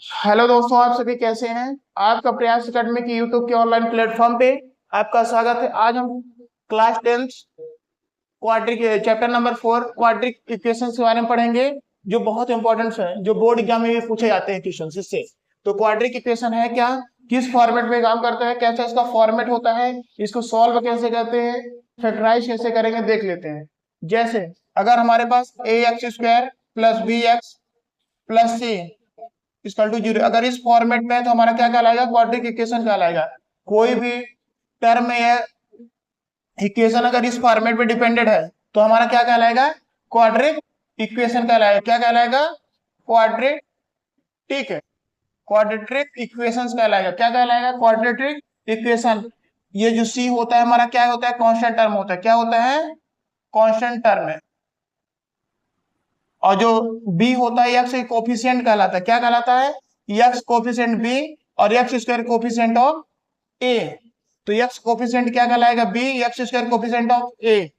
Hello दोस्तों, आप सभी कैसे हैं। आपका प्रयास एकेडमी की यूट्यूब के ऑनलाइन प्लेटफॉर्म पे आपका स्वागत है। आज हम class 10 quadric chapter number 4 quadric equations के बारे में पढ़ेंगे, जो बहुत इंपॉर्टेंट है, जो बोर्ड एग्जाम में भी पूछे जाते हैं क्वेश्चन इससे। तो क्वाड्रिक इक्वेशन है क्या, किस फॉर्मेट में काम करता है, कैसा इसका फॉर्मेट होता है, इसको सॉल्व कैसे करते हैं, फैक्टराइज कैसे करेंगे, देख लेते हैं। जैसे अगर हमारे पास A X square plus B X plus C equal to zero, अगर इस फॉर्मेट में है तो हमारा क्या कहलाएगा, क्वाड्रिक इक्वेशन कहलाएगा। कोई भी टर्म या इक्वेशन अगर इस फॉर्मेट पे डिपेंडेंट है तो हमारा क्या कहलाएगा, क्वाड्रिक इक्वेशन कहलाएगा। क्या कहलाएगा, क्वाड्रिक, ठीक है, क्वाड्रेटिक इक्वेशंस कहलाएगा। क्या कहलाएगा, क्वाड्रेटिक इक्वेशन। ये जो सी होता है हमारा क्या होता है, कांस्टेंट टर्म होता है। क्या होता है, कांस्टेंट टर्म है। और जो बी होता है एक्स कोफिशिएंट कहलाता है। क्या कहलाता है, एक्स कोफिशिएंट बी और X square coefficient of A. तो एक्स कोफिशिएंट क्या कहलाएगा, B, X square coefficient of A.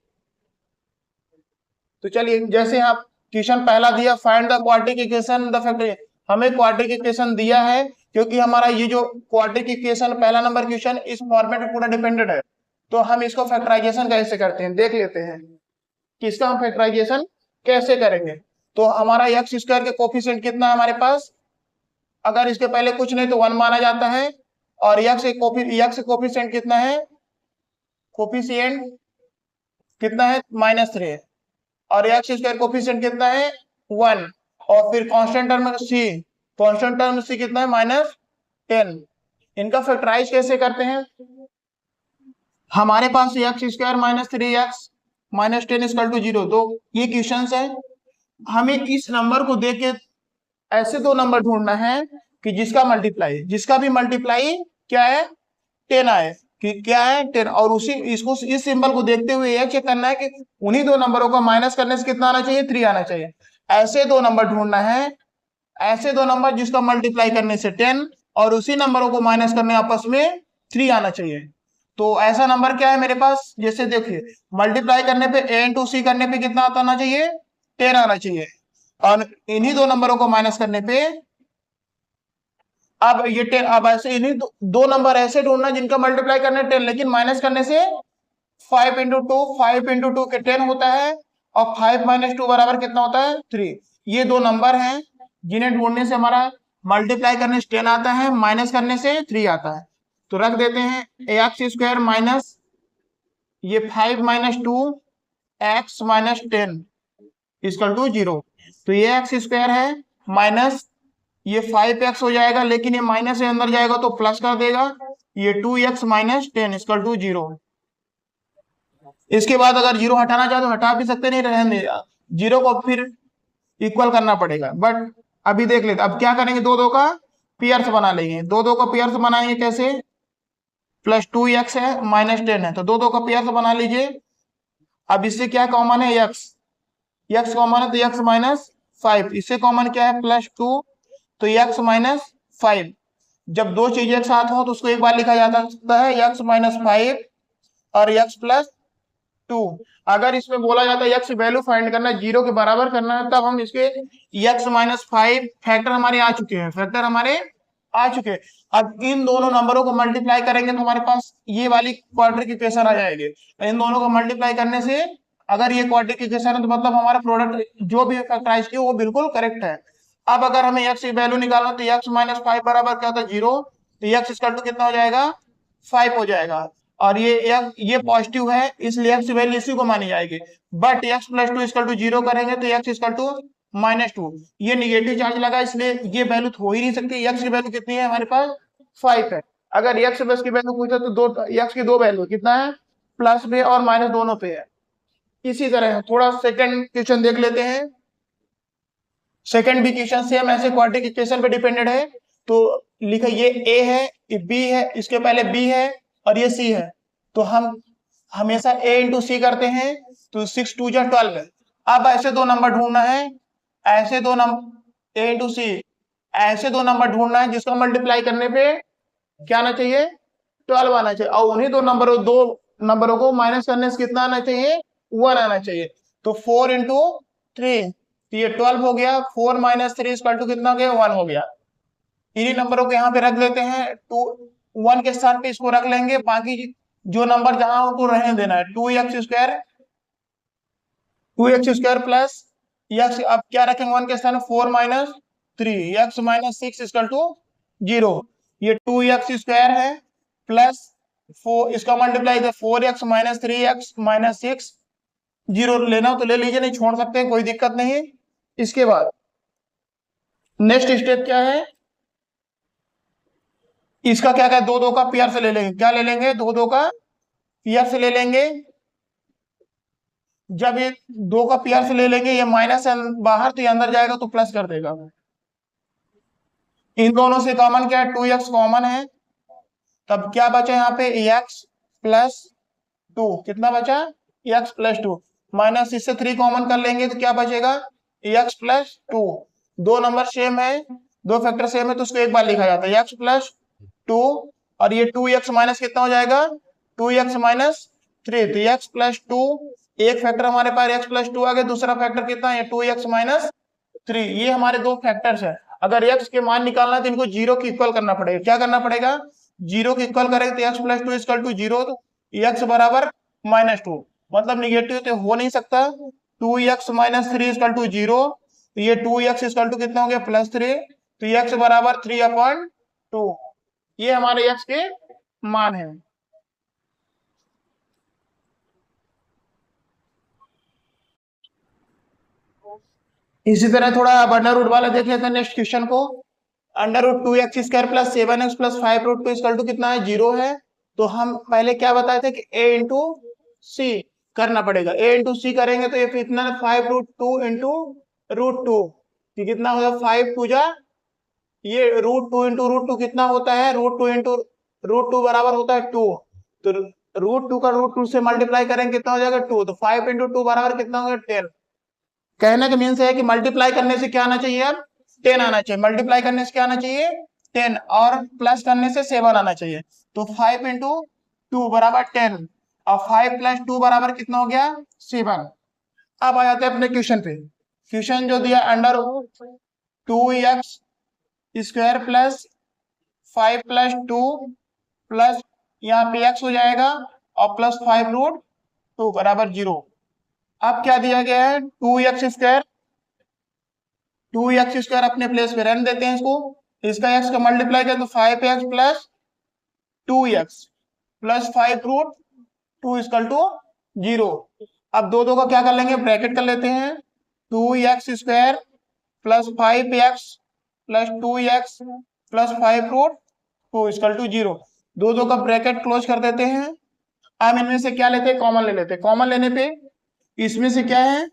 तो चलिए, जैसे आप क्वेश्चन पहला दिया, find the quadratic equation the factor. हमें क्वाड्रिक इक्वेशन दिया है क्योंकि हमारा ये जो क्वाड्रिक इक्वेशन पहला नंबर क्वेश्चन इस फॉर्मेट में पूरा डिपेंडेंट है। तो हम इसको फैक्टराइजेशन कैसे करते हैं देख लेते हैं कि इसका हम फैक्टराइजेशन कैसे करेंगे। तो हमारा एक्स स्क्वायर के कोफिशिएंट कितना है हमारे पास, अगर इसके पहले कुछ नहीं तो 1 माना जाता है। और एक्स कोफिशिएंट कितना है, कोफिशिएंट कितना है, -3। और एक्स स्क्वायर कोफिशिएंट कितना है, 1। और फिर कांस्टेंट टर्म सी, कांस्टेंट टर्म सी कितना है, -10। इनका फैक्टराइज कैसे करते हैं, हमारे पास एक्स स्क्वायर -3x -10 = 0। तो ये क्वेश्चन है, हमें इस नंबर को देख के ऐसे दो नंबर ढूंढना है कि जिसका भी मल्टीप्लाई क्या है, 10 आए। कि क्या है, 10। और उसी इसको इस सिंबल को देखते हुए यह चेक करना है कि उन्हीं दो नंबरों को माइनस करने से कितना आना चाहिए, 3 आना चाहिए। ऐसे दो नंबर ढूंढना है, ऐसे दो नंबर जिसका मल्टीप्लाई करने से 10 और उसी नंबरों को माइनस करने आपस में 3 आना चाहिए। तो ऐसा नंबर क्या है मेरे पास, जैसे देखिए, मल्टीप्लाई करने पे ए इंटू सी करने पे कितना आना चाहिए, 10 आना चाहिए। और इन्हीं दो नंबरों को माइनस करने पे, अब ये 10, अब ऐसे इन्हीं दो नंबर ऐसे ढूंढना जिनका मल्टीप्लाई करने 10 लेकिन माइनस करने से 5 × 2 के 10 होता है। और 5 - 2 बराबर कितना होता है, 3। ये दो नंबर हैं जिन्हें ढूंढने से हमारा मल्टीप्लाई करने से 10 आता है, माइनस करने से 3 आता है। तो रख देते हैं एक्स स्क्वायर माइनस ये 5 - 2 x -10 = 0। तो ये एक्स स्क्वायर है माइनस ये 5x हो जाएगा, लेकिन ये माइनस से अंदर जाएगा तो प्लस कर देगा, ये 2x -10 = 0। इसके बाद अगर 0 हटाना चाहे तो हटा भी सकते, नहीं रहने देगा, 0 को फिर इक्वल करना पड़ेगा। बट अभी देख लेते, अब क्या करेंगे, दो दो का पेयर्स बना लेंगे। दो दो का पेयर्स बनाएंगे कैसे, +2x है -10 है, तो दो दो का पेयर्स बना लीजिए। अब इससे क्या कॉमन है, x कॉमन है तो x -5। इससे कॉमन क्या है, +2, तो x -5। जब दो चीजें एक साथ हो तो उसको एक बार लिखा जा सकता है x -5 और x +2। अगर इसमें बोला जाता है x वैल्यू फाइंड करना, 0 के बराबर करना है, तब हम इसके x -5 फैक्टर हमारे आ चुके हैं, अब इन दोनों नंबरों को मल्टीप्लाई करेंगे तो हमारे पास ये वाली क्वाड्रिक इक्वेशन आ जाएगी। इन दोनों को मल्टीप्लाई करने से अगर ये क्वाड्रिक इक्वेशन है तो मतलब हमारा प्रोडक्ट जो भी फैक्टराइज किया वो बिल्कुल करेक्ट है। अब अगर हमें x की वैल्यू निकालना तो x -5 बराबर क्या होता है, 0। तो x = कितना हो जाएगा, 5 हो जाएगा। और ये पॉजिटिव है इसलिए x की वैल्यू इसी को मानी जाएगी। बट x + 2 = 0 करेंगे तो x = -2। ये निगेटिव चार्ज लगा इसलिए ये वैल्यू हो ही नहीं सकती। x की वैल्यू कितनी है हमारे पास, 5 है। अगर x बस की वैल्यू पूछा तो x की दो वैल्यू कितना है, प्लस पे और माइनस दोनों पे है। इसी तरह थोड़ा सेकंड क्वेश्चन देख लेते हैं। सेकंड भी क्वेश्चन सेम ऐसे क्वाड्रिक इक्वेशन पे डिपेंडेड है। तो लिखा ये a है, ये b है, इसके पहले b है और ये c है। तो हम हमेशा a × c करते हैं, तो 6 × 2 = 12 है। अब ऐसे दो नंबर ढूंढना है, ऐसे दो नंबर a × c, ऐसे दो नंबर ढूंढना है जिसका मल्टीप्लाई करने पे क्या आना चाहिए, 12 आना चाहिए। और उन्हीं दो नंबरों को माइनस करने से कितना आना चाहिए, 1 आना चाहिए। तो 4 × 3, तो ये 12 हो गया। 4 - 3 = कितना हो गया, 1 हो गया। इन्हीं नंबरों को यहाँ पे रख लेते हैं, 1 के स्थान पे इसको रख लेंगे, बाकी जो नंबर जहां उनको रहने देना है। 2x स्क्वायर प्लस यक्स, अब क्या रखेंगे 1 के स्थान में, 4 - 3 x - 6 इक्वल टू 0। ये 2x स्क्वायर है प्लस 4, इसका मल्टीप्लाई 4x - 3x - 6, 0 लेना हो तो ले लीजिए, नहीं छोड़ सकते, कोई दिक्कत नहीं। इसके बाद नेक्स्ट स्टेप क्या है, इसका क्या क्या, 2 का पेयर से ले लेंगे, क्या ले लेंगे, 2 का पेयर से ले लेंगे। जब ये 2 का पेयर से ले लेंगे, ये माइनस बाहर तो ये अंदर जाएगा तो प्लस कर देगा। इन दोनों से कॉमन क्या है, 2x कॉमन है, तब क्या बचा यहाँ पे, x प्लस 2, कितना बचा, x प्लस 2, माइनस इससे 3 कॉमन कर लेंगे तो क्या बचेगा, x प्लस 2। दो नंबर सेम है, दो फैक्टर सेम है तो उसको एक बार लिखा जाता है, x प्लस 2, और ये 2x माइनस कितना हो जाएगा, 2x माइनस 3, तो x प्लस 2, एक फैक्टर हमारे पास x प्लस 2 आ गया, दूसरा फैक्टर कितना है, 2x माइनस 3। ये हमारे दो फैक्टर्स है। अगर x के मान निकालना है तो इनको 0 की इक्वल करना पड़ेगा, क्या करना पड़ेगा, 0 की इक्वल करेंगे तो x प्लस 2 इक्वल टू 0, तो x बराबर -2, मतलब निगेटिव तो हो नहीं सकता। 2x - 3 इक्वल टू 0, तो ये 2x इक्वल टू कितना हो गया, +3, तो x बराबर 3/2, ये हमारे x के मान है। इसी तरह थोड़ा अब अंडर रूट वाला देख लेते हैं नेक्स्ट क्वेश्चन को। √2x² + 7x + 5√2 इक्वल टू कितना है, 0 है। तो हम पहले क्या बताए थे कि a इंटू सी करना पड़ेगा, a इंटू सी करेंगे तो ये कितना है, 5√2 इंटू √2, कितना होगा, 5 2 जा, ये √2 इंटू √2 कितना होता है, √2 इंटू √2 बराबर होता है 2, तो √2 का √2 से मल्टीप्लाई करेंगे कितना हो जाएगा, 2, तो 5 इंटू 2 बराबर कितना होगा, 10। कहने का मीन्स है कि मल्टीप्लाई करने से क्या आना चाहिए, अब 10 आना चाहिए, मल्टीप्लाई करने से क्या आना चाहिए, 10, और प्लस करने से 7 आना चाहिए। तो 5 इंटू 2 बराबर 10, और 5 + 2 बराबर कितना हो गया, 7। अब आ जाते हैं अपने क्वेश्चन पे। क्वेश्चन जो दिया, √2x² + 5 + 2 प्लस, यहाँ पे x हो जाएगा, और प्लस 5√2 बराबर 0। अब क्या दिया गया है, 2x² अपने प्लेस पे रहने देते हैं इसको, इसका x का मल्टीप्लाई करें तो 5x + 2x + 5√2 इक्वल टू 0। अब दो का क्या कर लेंगे, ब्रैकेट कर लेते हैं, 2x² + 5x + 2x + 5√2 equal to 0। दो का ब्रैकेट क्लोज कर देते हैं। अब इनमें से क्या लेते हैं, कॉमन ले लेते हैं। कॉमन लेने पे इसमें से क्या है,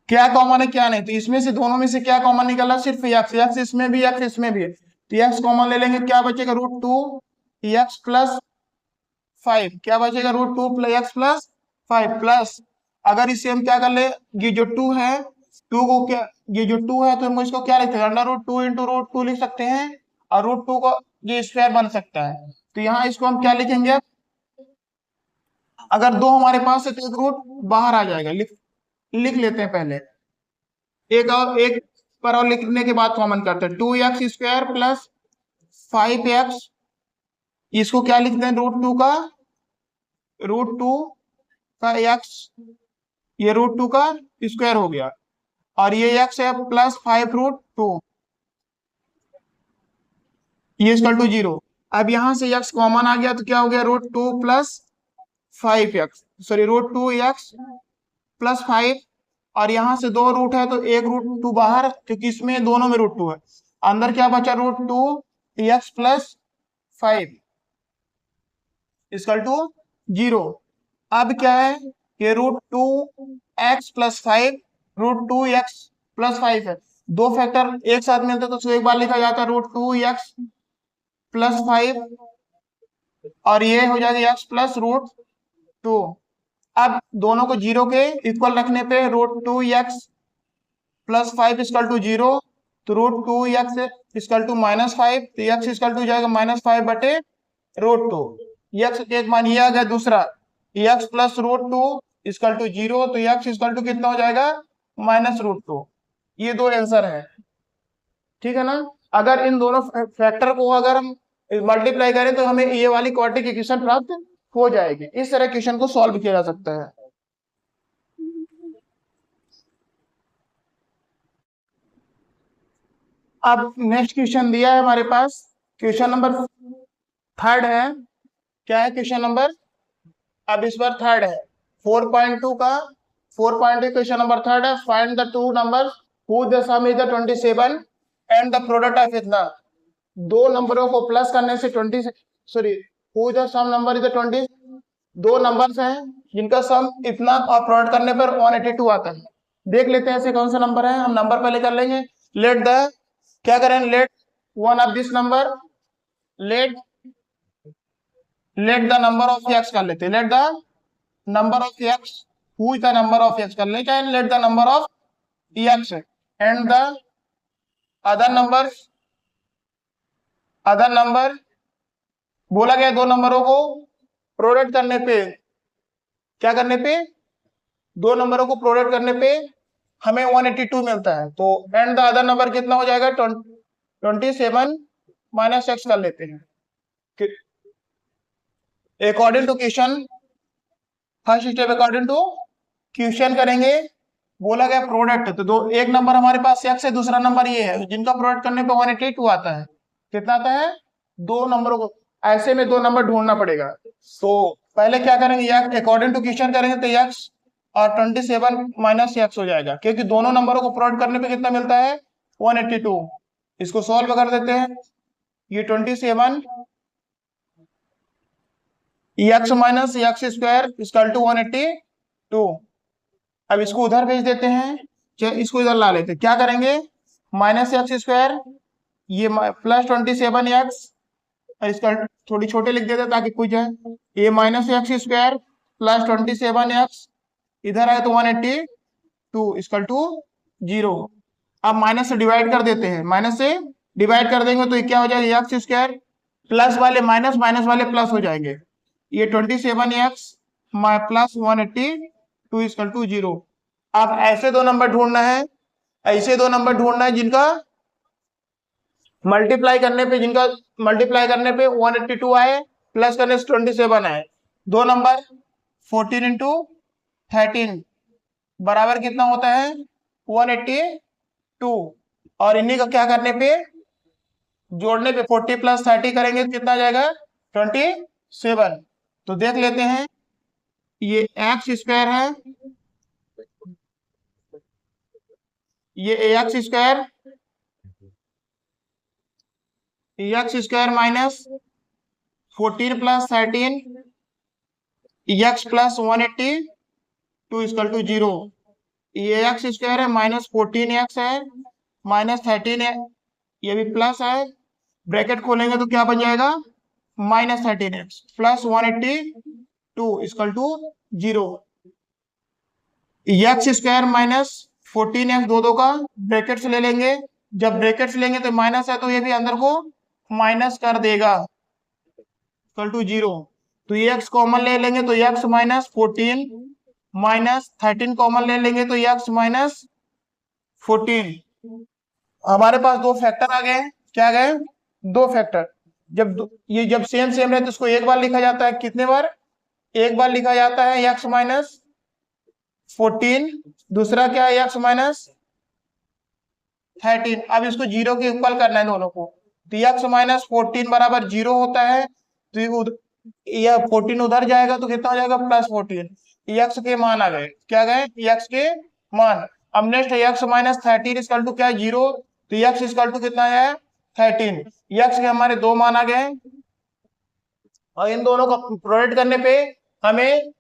क्या कॉमन है क्या नहीं, तो इसमें से, दोनों में से क्या कॉमन निकला, सिर्फ x इसमें भी, x इसमें भी है, तो x कॉमन ले लेंगे, क्या बचेगा, √2x + 5, क्या बचेगा, √2 + x + 5 प्लस, अगर इसे हम क्या कर ले, ये जो 2 है, 2 को क्या, ये जो 2 है तो हम इसको क्या लिखते हैं, √2 इंटू √2 लिख सकते हैं, और √2 को ये स्क्वायर बन सकता है, तो यहाँ इसको हम क्या लिखेंगे, अगर दो हमारे पास है तो एक रूट बाहर आ जाएगा, लिख लेते हैं पहले, एक और एक पर और लिखने के बाद कॉमन करते हैं, 2x² + 5x, इसको क्या लिखते हैं, √2 का x, ये √2 का स्क्वायर हो गया, और ये x है प्लस 5√2, ये इक्वल टू 0। अब यहां से x कॉमन आ गया तो क्या हो गया, √2 + 5x, सॉरी √2x + 5, और यहां से दो रूट है तो एक √2 बाहर, क्योंकि इसमें दोनों में √2 है, अंदर क्या बचा, √2x + 5 इक्वल टू 0। अब क्या है, ये √2x + 5, √2x + 5 है, दो फैक्टर एक साथ मिलते तो उसको एक बार लिखा जाता है, √2x + 5, और ये हो जाएगा x + √2। अब दोनों को 0 के इक्वल रखने पे √2x + 5 इक्वल टू 0, तो √2x इक्वल टू -5, तो x इक्वल टू जाएगा -5/√2, x एक मान ये आ गया, दूसरा x + √2 इक्वल टू 0, तो x इक्वल टू कितना हो जाएगा, -√2। ये दो आंसर है। ठीक है ना। अगर इन दोनों फैक्टर को अगर हम मल्टीप्लाई करें तो हमें ये वाली क्वाड्रेटिक इक्वेशन प्राप्त हो जाएगी। इस तरह क्वेश्चन को सॉल्व किया जा सकता है। अब नेक्स्ट क्वेश्चन दिया है हमारे पास, क्वेश्चन नंबर 3 है। क्या है क्वेश्चन नंबर? अब इस बार 3 है 4.2 का। 4.2 क्वेश्चन नंबर 3 है। Find the two number who the sum is the 27 and the product of इतना। दो नंबरों को प्लस करने से 20, sorry, who the sum number is the 20। दो नंबर्स हैं जिनका सम इतना और प्रोडक्ट करने पर 182 आता है। देख लेते हैं ऐसे कौन सा नंबर है। हम नंबर पहले कर लेंगे। लेट द, क्या करें, let one of this number, let the number of x कर लेते हैं। Let the number of x, who is the number of x कर लेते हैं। Let the number of x and the other number बोला गया। दो नंबरों को प्रोडक्ट करने पे, क्या करने पे, दो नंबरों को प्रोडक्ट करने पे हमें 182 मिलता है। तो एंड द अदर नंबर कितना हो जाएगा? 27 माइनस एक्स कर लेते हैं। According to question, first step according to question करेंगे। बोला गया प्रोडक्ट, तो दो, एक नंबर हमारे पास एक्स है, दूसरा नंबर ये है, जिनका प्रोडक्ट करने पे 182 आता है। कितना आता है? दो नंबरों को, ऐसे में दो नंबर ढूंढना पड़ेगा। तो पहले क्या करेंगे, अकॉर्डिंग टू क्वेश्चन करेंगे तो एक्स और 27 माइनस एक्स हो जाएगा, क्योंकि दोनों नंबरों को प्रोडक्ट करने पे कितना मिलता है? 182। इसको सॉल्व कर देते हैं। ये 27 x minus x square equal to 182। अब इसको उधर भेज देते हैं, इसको इधर ला लेते हैं। क्या करेंगे? माइनस एक्स स्क्वायर, ये प्लस 27 एक्स, और इसका थोड़ी छोटे लिख देते ताकि कुछ है। ये minus x square plus 27 x, इधर आए तो 182 इक्वल टू 0। अब माइनस से डिवाइड कर देते हैं। माइनस से डिवाइड कर देंगे तो ये क्या हो जाएगा? एक्स स्क्वायर, प्लस वाले माइनस, माइनस वाले प्लस हो जाएंगे। ये 27 एक्स प्लस 182 इक्वल टू 0। अब ऐसे दो नंबर ढूंढना है, ऐसे दो नंबर ढूंढना है जिनका मल्टीप्लाई करने पे 182 आए, प्लस करने से 27 आए। दो नंबर 14 इंटू 13 बराबर कितना होता है? 182। और इन्हीं का क्या करने पे, जोड़ने पे 40 प्लस 30 करेंगे तो कितना आ जाएगा? 27। तो देख लेते हैं, ये एक्स स्क्वायर है, ये x square minus 14 plus 13 x plus 182 equal to 0। ये एक्स स्क्वायर है माइनस 14 एक्स है माइनस 13 है, ये भी प्लस है, ब्रैकेट खोलेंगे तो क्या बन जाएगा? Minus 13 x plus 182 equal to 0। X square minus 14 x, दो का ब्रैकेट से ले लेंगे। जब ब्रैकेट से लेंगे तो माइनस है, तो ये भी अंदर को माइनस कर देगा इक्वल टू 0। तो ये एक्स कॉमन ले लेंगे तो एक्स माइनस 14 माइनस 13 कॉमन ले लेंगे तो एक्स माइनस 14। हमारे पास दो फैक्टर आ गए। क्या गए? दो फैक्टर। ये जब सेम सेम रहे तो इसको एक बार लिखा जाता है। कितने बार? एक बार लिखा जाता है एक्स माइनस 14, दूसरा क्या है? X minus 13। अब इसको 0 के इक्वल करना है दोनों को। तो एक्स माइनस 14 बराबर 0 होता है, तो यह 14 उधर जाएगा तो कितना हो जाएगा? प्लस 14। एक्स के मान आ गए। क्या गए? एक्स के मान। अब नेक्स्ट है एक्स माइनस 13 इक्वल टू क्या है? 0। तो एक्स इक्वल टू कितना है? 13। एक्स के हमारे दो मान आ गए, और इन दोनों का प्रोडक्ट करने पे हमें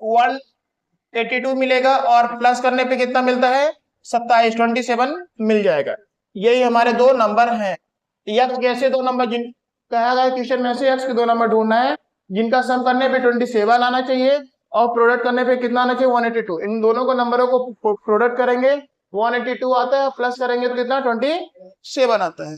182 मिलेगा, और प्लस करने पे कितना मिलता है? 27 मिल जाएगा। यही हमारे दो नंबर हैं। एक्स के ऐसे दो नंबर, जिन कहा गया क्वेश्चन में से एक्स के दो नंबर ढूंढना है जिनका सम करने पे 27 आना चाहिए और प्रोडक्ट करने पे कितना आना चाहिए? 182। इन दोनों को नंबरों को प्रोडक्ट करेंगे 182 आता है, प्लस करेंगे तो कितना? 27 आता है।